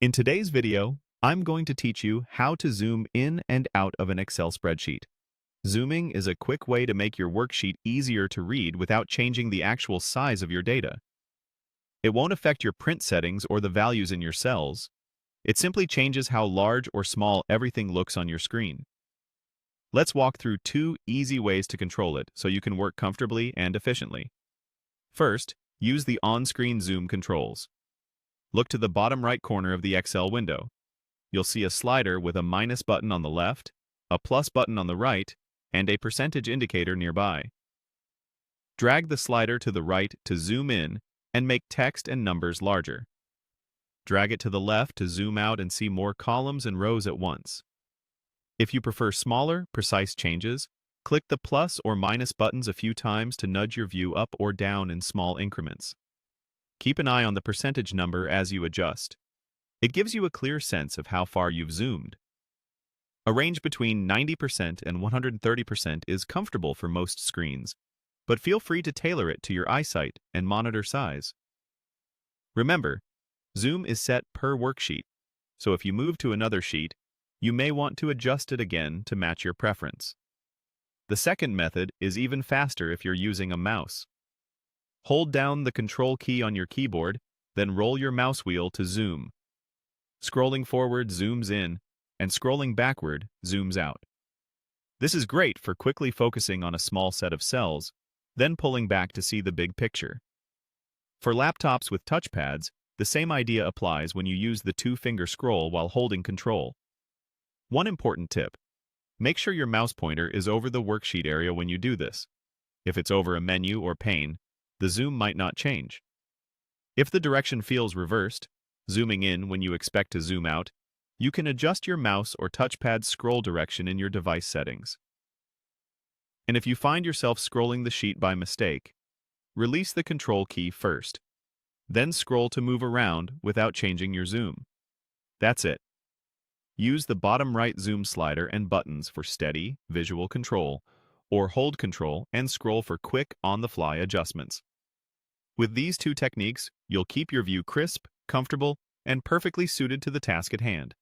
In today's video, I'm going to teach you how to zoom in and out of an Excel spreadsheet. Zooming is a quick way to make your worksheet easier to read without changing the actual size of your data. It won't affect your print settings or the values in your cells. It simply changes how large or small everything looks on your screen. Let's walk through two easy ways to control it so you can work comfortably and efficiently. First, use the on-screen zoom controls. Look to the bottom right corner of the Excel window. You'll see a slider with a minus button on the left, a plus button on the right, and a percentage indicator nearby. Drag the slider to the right to zoom in and make text and numbers larger. Drag it to the left to zoom out and see more columns and rows at once. If you prefer smaller, precise changes, click the plus or minus buttons a few times to nudge your view up or down in small increments. Keep an eye on the percentage number as you adjust. It gives you a clear sense of how far you've zoomed. A range between 90% and 130% is comfortable for most screens, but feel free to tailor it to your eyesight and monitor size. Remember, zoom is set per worksheet, so if you move to another sheet, you may want to adjust it again to match your preference. The second method is even faster if you're using a mouse. Hold down the Control key on your keyboard, then roll your mouse wheel to zoom. Scrolling forward zooms in, and scrolling backward zooms out. This is great for quickly focusing on a small set of cells, then pulling back to see the big picture. For laptops with touchpads, the same idea applies when you use the two-finger scroll while holding Control. One important tip: make sure your mouse pointer is over the worksheet area when you do this. If it's over a menu or pane, the zoom might not change. If the direction feels reversed, zooming in when you expect to zoom out, you can adjust your mouse or touchpad scroll direction in your device settings. And if you find yourself scrolling the sheet by mistake, release the Control key first. Then scroll to move around without changing your zoom. That's it. Use the bottom right zoom slider and buttons for steady, visual control, or hold Control and scroll for quick, on-the-fly adjustments. With these two techniques, you'll keep your view crisp, comfortable, and perfectly suited to the task at hand.